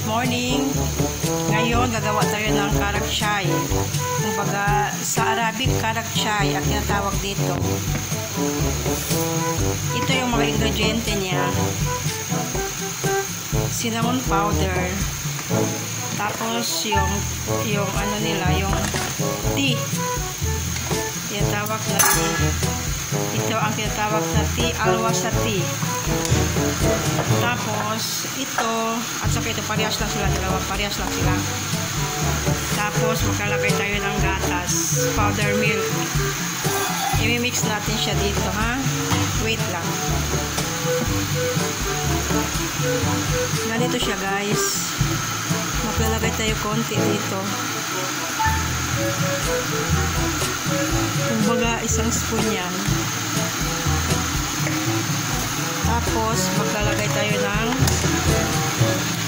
morning. Ngayon, gagawa tayo ng karak chai. Kumbaga, sa Arabic, karak chai ang tinatawag dito. Ito yung mga ingrediente niya. Cinnamon powder. Tapos, yung ano nila, yung tea. Tinatawag na tea. Ito ang tinatawag na tea, alwasa tea. Tapos, ito, at saka ito, parehas lang sila, dalawa, parehas lang sila. Tapos, maglalagay tayo ng gatas, powder milk. I-mix natin siya dito, ha? Wait lang. Ganito siya, guys. Maglalagay tayo konti dito. Kumbaga, isang spoon yan. Tapos, maglalagay tayo ng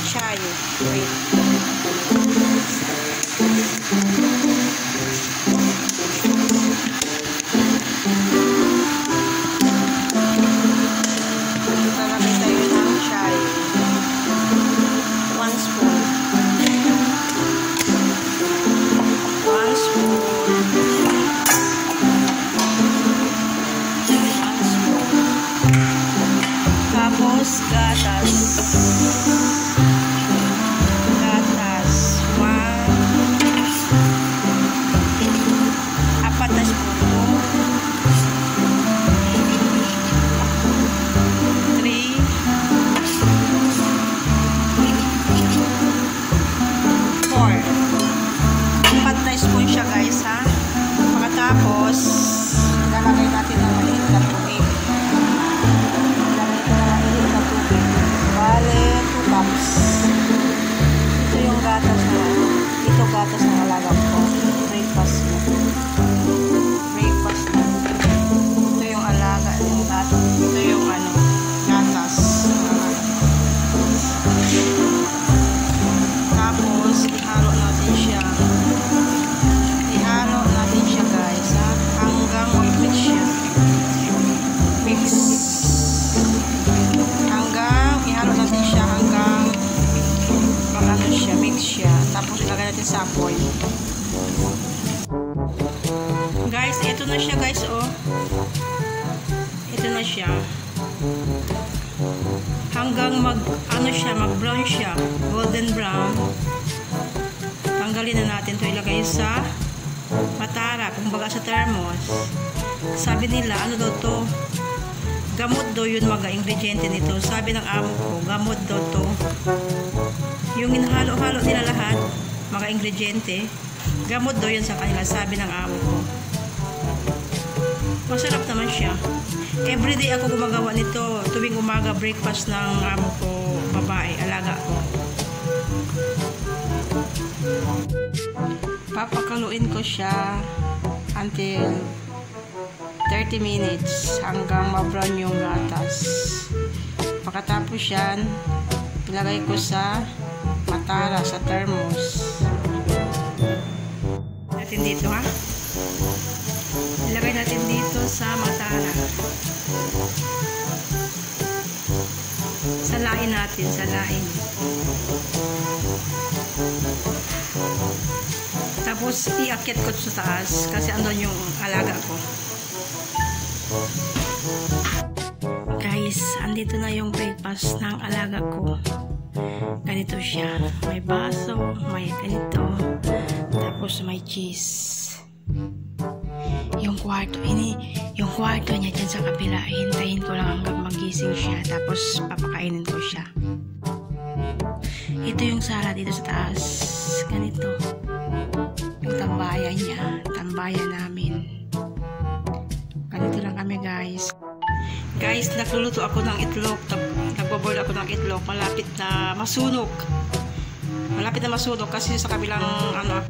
chai. Wait. Maglalagay tayo ng chai. 1 spoon. 1 spoon. Tapos, gatas. Gatas. 4 na spoon. 3. 4. 4 na spoon siya, guys, ha? Pagkatapos, ilalagay natin ng maliit na tubig. Bale, 2 cups. Ito yung gatas na, ito gatas ng alaga ko. Breakfast na. Breakfast na. Ito yung alaga ng gatas. Ito yung ano, gatas. Tapos, ihalo natin siya. Ihalo natin siya, guys, ha? Hanggang mag-mix siya. Mix. Ihalo natin siya hanggang mag-ano siya, mix siya. Tapos ilagay natin sa apoy. Guys, ito na siya, guys, oh. Ito na siya. Hanggang mag-ano siya, mag-brown siya. Golden brown. Tanggalin na natin ito. Ilagay sa matara, kumbaga sa thermos. Sabi nila, ano daw to? Gamot daw yun mga ingrediente nito. Sabi ng amo ko, gamot daw to. Yung inahalo-halo nila lahat, mga ingrediente, gamot daw yun sa kanila, sabi ng amo ko. Masarap naman siya. Everyday ako gumagawa nito. Tuwing umaga, breakfast ng amo ko, babae, alaga ko. Papakaluin ko siya until 30 minutes hanggang ma-brown yung gatas. Pagkatapos yan, ilagay ko sa matara, sa thermos. Natin dito, ha? Ilagay natin dito sa matara. Salain natin, salain. Tapos, iakyat ko sa taas kasi andun yung alaga ko. Guys, andito na yung breakfast ng alaga ko. Ganito siya. May baso, may ganito. Tapos may cheese. Yung kwarto niya dyan sa kabila. Hintayin ko lang hanggang magising siya. Tapos papakainin ko siya. Ito yung sala dito sa taas. Ganito. Yung tambayan niya. Tambayan namin. Ganito lang kami, guys. Guys, nagluluto ako ng itlog. Nagbo-boil ako ng itlog. Malapit na masunog. Malapit na masunog kasi sa kabilang ano,